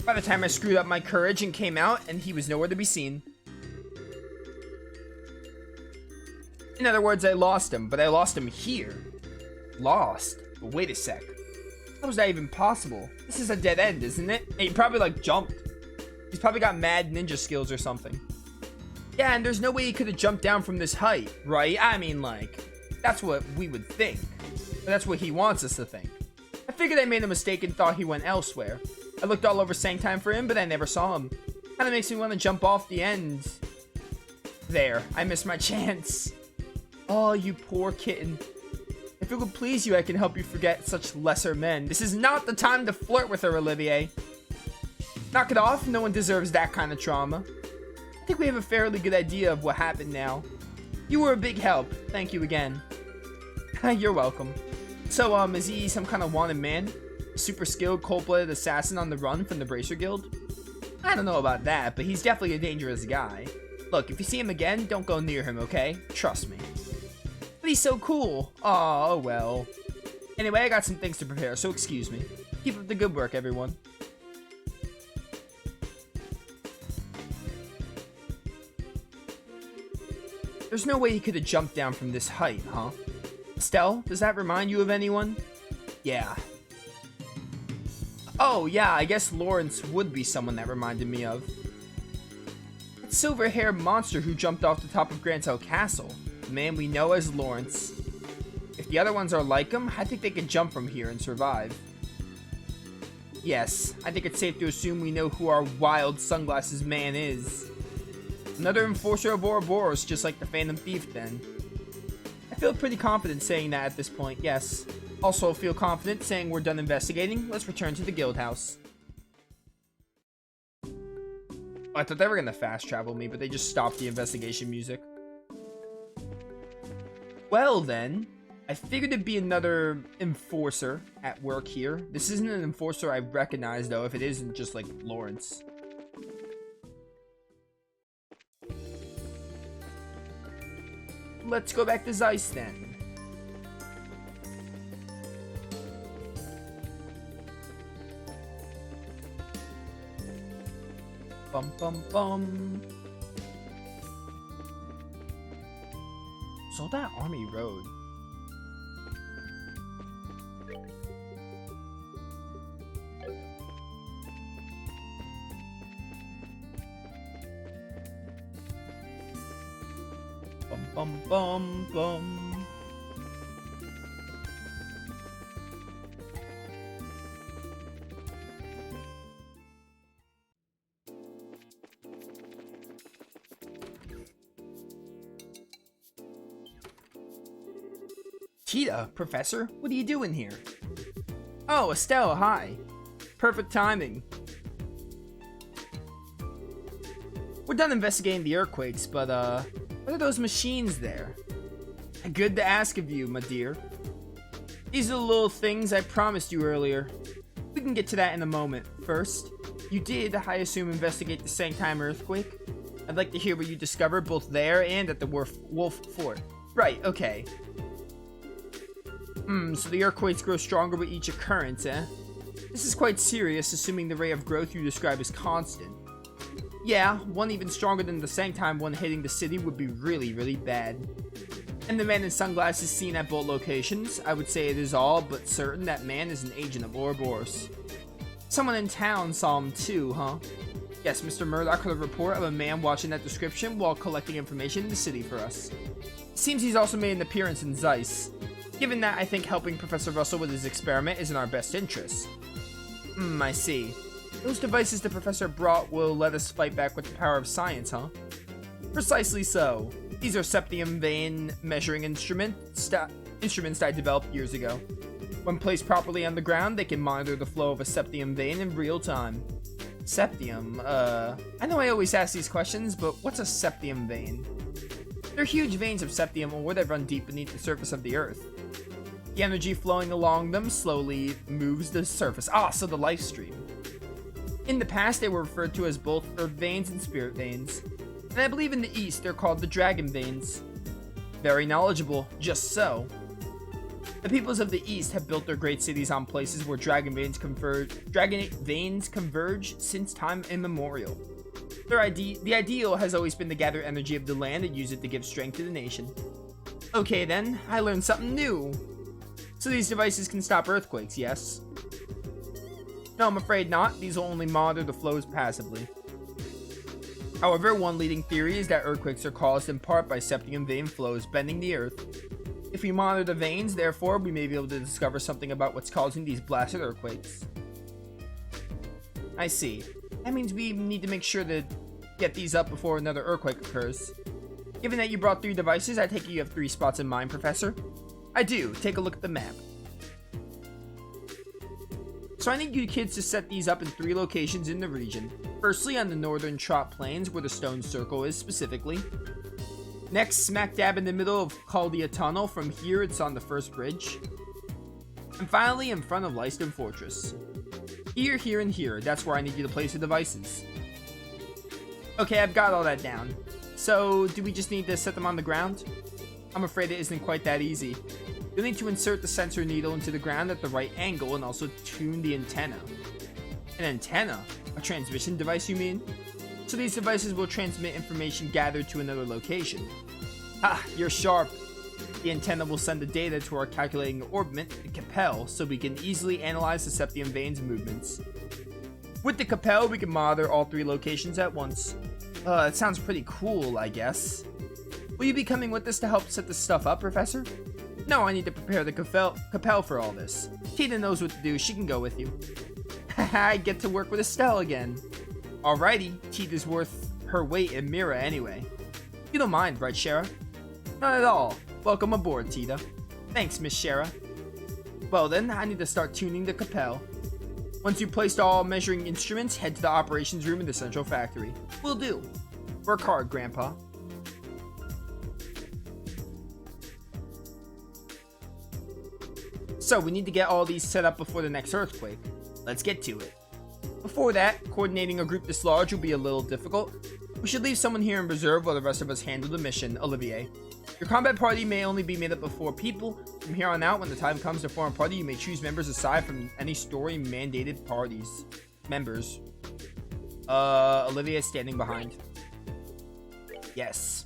By the time I screwed up my courage and came out, and he was nowhere to be seen. In other words, I lost him, but I lost him here. Lost? But wait a sec. How was that even possible? This is a dead end, isn't it? Hey, he probably like jumped. He's probably got mad ninja skills or something. Yeah, and there's no way he could have jumped down from this height, right? I mean, like, that's what we would think. But that's what he wants us to think. I figured I made a mistake and thought he went elsewhere. I looked all over Sangtime for him, but I never saw him. Kinda makes me want to jump off the end. There, I missed my chance. Oh, you poor kitten. If it would please you, I can help you forget such lesser men. This is not the time to flirt with her, Olivier. Knock it off, no one deserves that kind of trauma. I think we have a fairly good idea of what happened now. You were a big help. Thank you again. You're welcome. So, is he some kind of wanted man? A super skilled, cold-blooded assassin on the run from the Bracer Guild? I don't know about that, but he's definitely a dangerous guy. Look, if you see him again, don't go near him, okay? Trust me. But he's so cool. Oh, well. Anyway, I got some things to prepare, so excuse me. Keep up the good work, everyone. There's no way he could have jumped down from this height, huh? Estelle, does that remind you of anyone? Yeah. Oh, yeah, I guess Lawrence would be someone that reminded me of. That silver-haired monster who jumped off the top of Grantel Castle. The man we know as Lawrence. If the other ones are like him, I think they could jump from here and survive. Yes, I think it's safe to assume we know who our wild sunglasses man is. Another enforcer of Ouroboros, just like the Phantom Thief then. I feel pretty confident saying that at this point, yes. Also feel confident saying we're done investigating. Let's return to the guild house. Oh, I thought they were gonna fast travel me, but they just stopped the investigation music. Well then, I figured it'd be another enforcer at work here. This isn't an enforcer I recognize though, if it isn't just like Lawrence. Let's go back to Zeiss then. Bum bum bum. So that Army Road. Bum bum bum bum. Tita, Professor, what are you doing here? Oh, Estelle, hi. Perfect timing. We're done investigating the earthquakes, but what are those machines there? Good to ask of you, my dear. These are the little things I promised you earlier. We can get to that in a moment. First, you did, I assume, investigate the Sangtime earthquake. I'd like to hear what you discovered both there and at the Wolf Fort. Right, okay. So the earthquakes grow stronger with each occurrence, eh? This is quite serious, assuming the rate of growth you describe is constant. Yeah, one even stronger than the Sangtime one hitting the city would be really, really bad. And the man in sunglasses seen at both locations, I would say it is all but certain that man is an agent of Ouroboros. Someone in town saw him too, huh? Yes, Mr. Murdoch heard a report of a man watching that description while collecting information in the city for us. It seems he's also made an appearance in Zeiss. Given that, I think helping Professor Russell with his experiment is in our best interest. I see. Those devices the Professor brought will let us fight back with the power of science, huh? Precisely so. These are septium vein measuring instruments I developed years ago. When placed properly on the ground, they can monitor the flow of a septium vein in real time. Septium, I know I always ask these questions, but what's a septium vein? They're huge veins of septium ore that run deep beneath the surface of the Earth. The energy flowing along them slowly moves the surface. So the life stream. In the past, they were referred to as both Earth veins and Spirit veins. And I believe in the East, they're called the Dragon veins. Very knowledgeable, just so. The peoples of the East have built their great cities on places where dragon veins converge since time immemorial. The ideal has always been to gather energy of the land and use it to give strength to the nation. Okay then, I learned something new. So these devices can stop earthquakes, yes? No, I'm afraid not. These will only monitor the flows passively. However, one leading theory is that earthquakes are caused in part by septium vein flows bending the earth. If we monitor the veins, therefore, we may be able to discover something about what's causing these blasted earthquakes. I see. That means we need to make sure to get these up before another earthquake occurs. Given that you brought 3 devices, I take it you have 3 spots in mind, Professor? I do. Take a look at the map. So I need you kids to set these up in 3 locations in the region. Firstly, on the northern Trot Plains, where the stone circle is specifically. Next, smack dab in the middle of Caldia Tunnel. From here, it's on the first bridge. And finally, in front of Lyston Fortress. Here, here, and here. That's where I need you to place the devices. Okay, I've got all that down. So, do we just need to set them on the ground? I'm afraid it isn't quite that easy. You'll need to insert the sensor needle into the ground at the right angle and also tune the antenna. An antenna? A transmission device, you mean? So these devices will transmit information gathered to another location. Ha! You're sharp! The antenna will send the data to our calculating orbment, the Capel, so we can easily analyze the septium veins movements. With the Capel, we can monitor all 3 locations at once. It sounds pretty cool, I guess. Will you be coming with us to help set this stuff up, Professor? No, I need to prepare the Capel for all this. Tina knows what to do, she can go with you. Haha, I get to work with Estelle again. Alrighty, Tita's worth her weight in Mira anyway. You don't mind, right, Shara? Not at all. Welcome aboard, Tita. Thanks, Miss Shara. Well then, I need to start tuning the Capel. Once you've placed all measuring instruments, head to the operations room in the central factory. Will do. Work hard, Grandpa. So, we need to get all these set up before the next earthquake. Let's get to it. Before that, coordinating a group this large will be a little difficult. We should leave someone here in reserve while the rest of us handle the mission, Olivier. Your combat party may only be made up of 4 people. From here on out, when the time comes to form a party, you may choose members aside from any story-mandated parties. Members. Olivier is standing behind. Yes.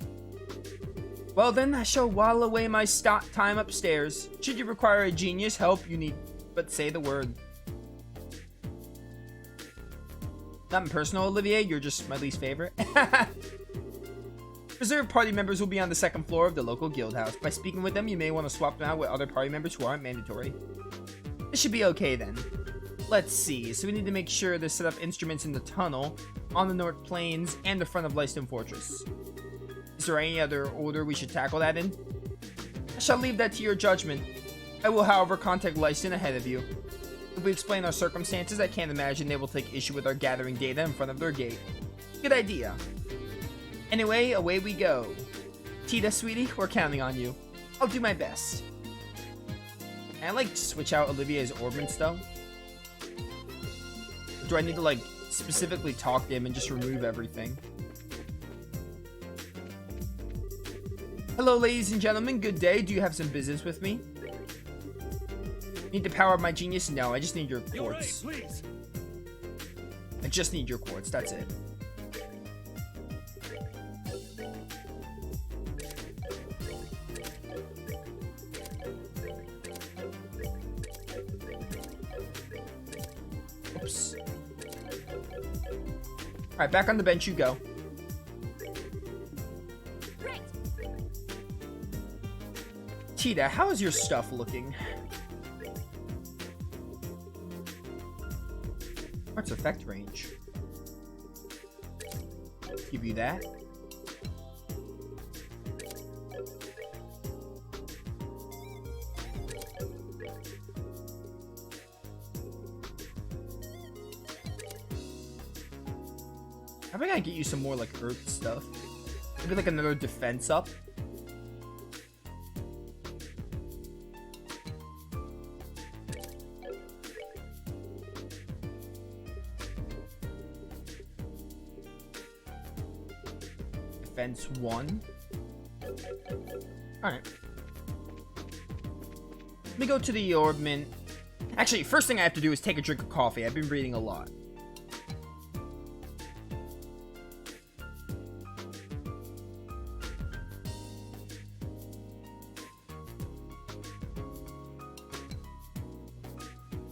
Well then, I shall while away my time upstairs. Should you require a genius help, you need but say the word. Nothing personal, Olivier, you're just my least favorite. Reserve party members will be on the 2nd floor of the local guild house. By speaking with them, you may want to swap them out with other party members who aren't mandatory. This should be okay then. Let's see, so we need to make sure to set up instruments in the tunnel, on the North Plains, and the front of Lyston Fortress. Is there any other order we should tackle that in? I shall leave that to your judgment. I will, however, contact Lyston ahead of you. If we explain our circumstances, I can't imagine they will take issue with our gathering data in front of their gate. Good idea. Anyway, away we go. Tita, sweetie, we're counting on you. I'll do my best. Can I, like, switch out Olivier's orbments, though? Or do I need to, like, specifically talk to him and just remove everything? Hello, ladies and gentlemen. Good day. Do you have some business with me? Need the power of my genius? No, I just need your quartz. I just need your quartz. That's it. Oops. Alright, back on the bench you go. Tita, how is your stuff looking? What's effect range? Give you that. I think I get you some more like earth stuff. Maybe like another defense up. Defense 1. Alright. Let me go to the orb mint. Actually, first thing I have to do is take a drink of coffee. I've been reading a lot.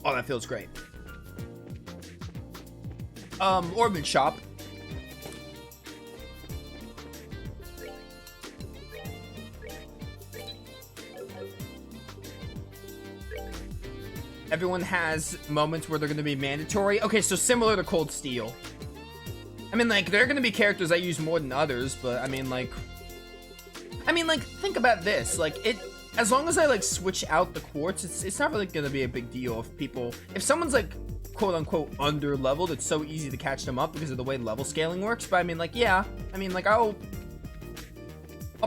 Oh, that feels great. Orb mint shop. Everyone has moments where they're going to be mandatory. Okay, so similar to Cold Steel. I mean, like, there are going to be characters I use more than others, but I mean, like, think about this. Like, as long as I, like, switch out the quartz, it's not really going to be a big deal if someone's, like, quote-unquote under-leveled, it's so easy to catch them up because of the way level scaling works. But I mean, like, yeah. I mean, like, I'll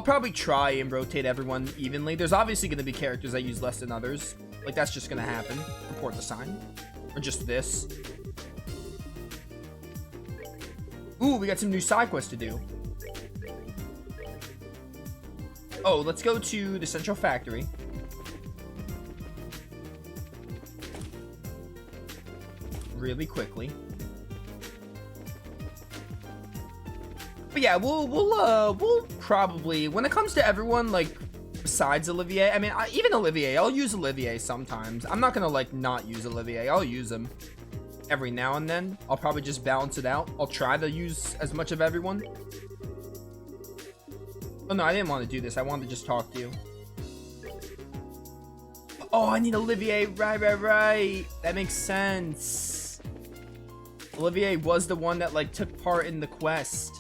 probably try and rotate everyone evenly. There's obviously going to be characters I use less than others. Like, that's just gonna happen. Report the sign. Or just this. Ooh, we got some new side quests to do. Oh, let's go to the Central Factory. Really quickly. But yeah, we'll probably, when it comes to everyone, like, besides Olivier, I mean, even Olivier, I'll use Olivier sometimes. I'm not gonna, like, not use Olivier. I'll use him every now and then. I'll probably just balance it out. I'll try to use as much of everyone. Oh, no, I didn't want to do this. I wanted to just talk to you. Oh, I need Olivier. Right. That makes sense. Olivier was the one that, like, took part in the quest.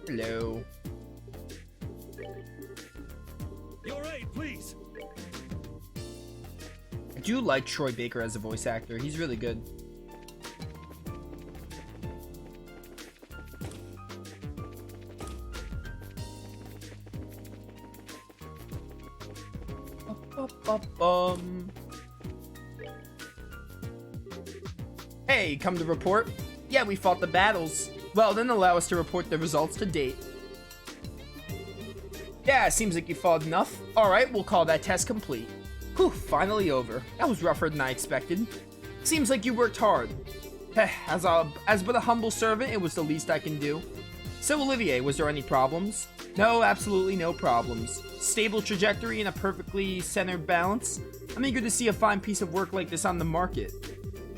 Hello. Your aid, please. I do like Troy Baker as a voice actor. He's really good. Hey, come to report? Yeah, we fought the battles. Well, then allow us to report the results to date. Yeah, seems like you fought enough. Alright, we'll call that test complete. Whew, finally over. That was rougher than I expected. Seems like you worked hard. As but a humble servant, it was the least I can do. So, Olivier, was there any problems? No, absolutely no problems. Stable trajectory and a perfectly centered balance. I'm eager to see a fine piece of work like this on the market.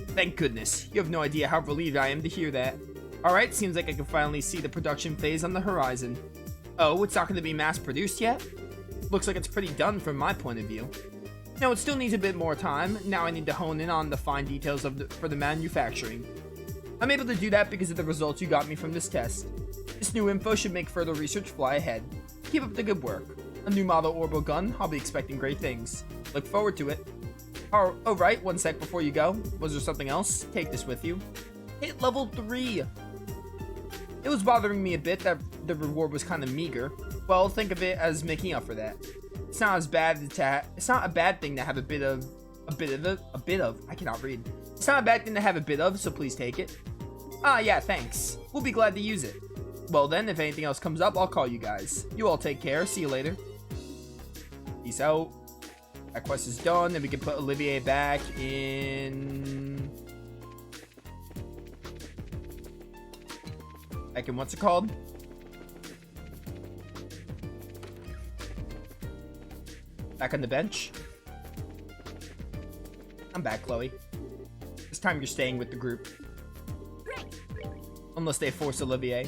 Thank goodness. You have no idea how relieved I am to hear that. Alright, seems like I can finally see the production phase on the horizon. Oh, it's not going to be mass-produced yet? Looks like it's pretty done from my point of view. No, it still needs a bit more time. Now I need to hone in on the fine details for the manufacturing. I'm able to do that because of the results you got me from this test. This new info should make further research fly ahead. Keep up the good work. A new model orbital gun, I'll be expecting great things. Look forward to it. Oh, right, one sec before you go. Was there something else? Take this with you. Hit level 3! It was bothering me a bit that the reward was kind of meager. Well, think of it as making up for that. It's not a bad thing to have a bit of. I cannot read. It's not a bad thing to have a bit of, so please take it. Ah, yeah, thanks. We'll be glad to use it. Well then, if anything else comes up, I'll call you guys. You all take care. See you later. Peace out. That quest is done, and we can put Olivier back in. What's it called? Back on the bench. I'm back, Chloe. This time you're staying with the group. Unless they force Olivier.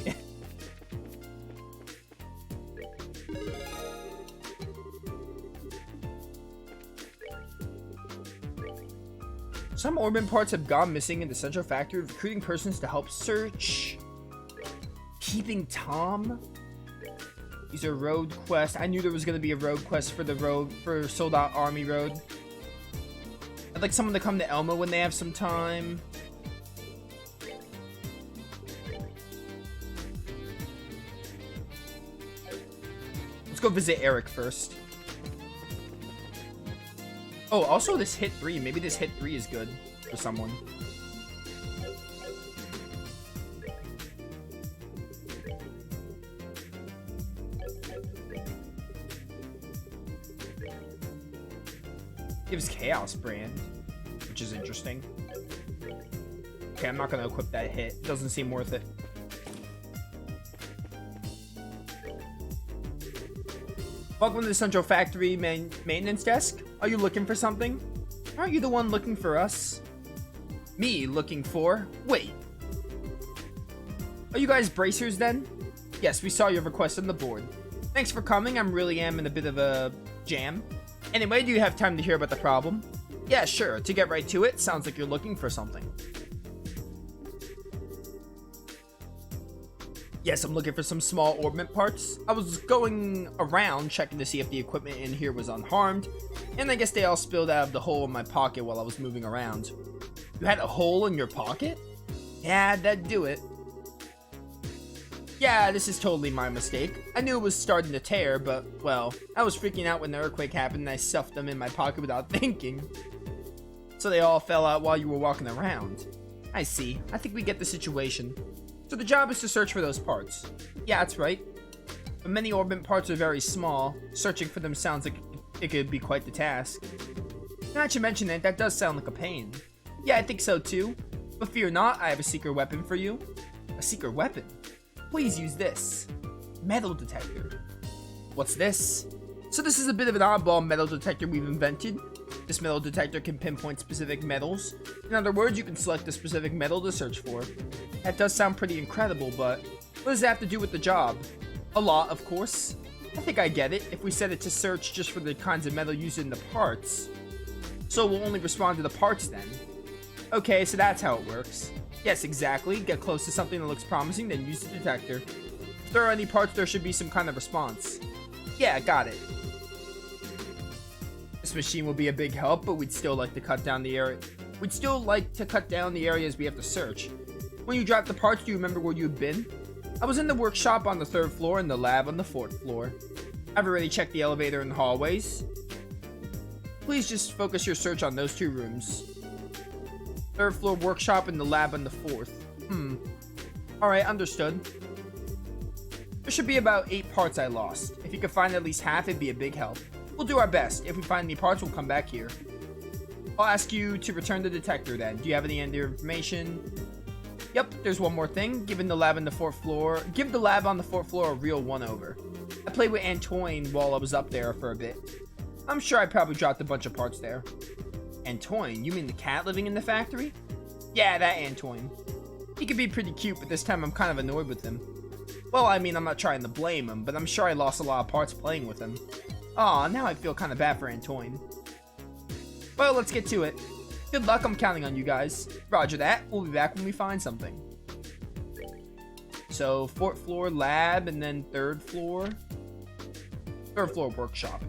Some orban parts have gone missing in the Central Factory, recruiting persons to help search. Keeping Tom? These are road quests. I knew there was going to be a road quest for Sold Out Army Road. I'd like someone to come to Elma when they have some time. Let's go visit Eric first. Oh, also this hit 3. Maybe this hit 3 is good for someone. Gives Chaos Brand, which is interesting. Okay, I'm not gonna equip that hit. Doesn't seem worth it. Welcome to the Central Factory maintenance desk. Are you looking for something? Aren't you the one looking for us? Me looking for? Wait. Are you guys bracers then? Yes, we saw your request on the board. Thanks for coming. I really am in a bit of a jam. Anyway, do you have time to hear about the problem? Yeah, sure. To get right to it, sounds like you're looking for something. Yes, I'm looking for some small orbment parts. I was going around checking to see if the equipment in here was unharmed, and I guess they all spilled out of the hole in my pocket while I was moving around. You had a hole in your pocket? Yeah, that'd do it. Yeah, this is totally my mistake. I knew it was starting to tear, but, well, I was freaking out when the earthquake happened and I stuffed them in my pocket without thinking. So they all fell out while you were walking around. I see. I think we get the situation. So the job is to search for those parts. Yeah, that's right. But many orbment parts are very small. Searching for them sounds like it could be quite the task. Now that you mention it, that does sound like a pain. Yeah, I think so too. But fear not, I have a secret weapon for you. A secret weapon? Please use this. Metal detector. What's this? So this is a bit of an oddball metal detector we've invented. This metal detector can pinpoint specific metals. In other words, you can select a specific metal to search for. That does sound pretty incredible, but what does it have to do with the job? A lot, of course. I think I get it. If we set it to search just for the kinds of metal used in the parts, so we'll only respond to the parts then. Okay, so that's how it works. Yes, exactly. Get close to something that looks promising, then use the detector. If there are any parts, there should be some kind of response. Yeah, got it. This machine will be a big help, but we'd still like to cut down the area. We'd still like to cut down the areas we have to search. When you dropped the parts, do you remember where you'd been? I was in the workshop on the 3rd floor and the lab on the 4th floor. I've already checked the elevator and the hallways. Please just focus your search on those 2 rooms. 3rd floor workshop and the lab on the 4th. Alright, understood. There should be about 8 parts I lost. If you could find at least half, it'd be a big help. We'll do our best. If we find any parts, we'll come back here. I'll ask you to return the detector then. Do you have any other information? Yep, there's one more thing. Give the lab on the 4th floor a real one-over. I played with Antoine while I was up there for a bit. I'm sure I probably dropped a bunch of parts there. Antoine? You mean the cat living in the factory? Yeah, that Antoine. He could be pretty cute, but this time I'm kind of annoyed with him. Well, I mean, I'm not trying to blame him, but I'm sure I lost a lot of parts playing with him. Aw, now I feel kind of bad for Antoine. Well, let's get to it. Good luck, I'm counting on you guys. Roger that, we'll be back when we find something. So, 4th floor lab, and then 3rd floor. 3rd floor workshop.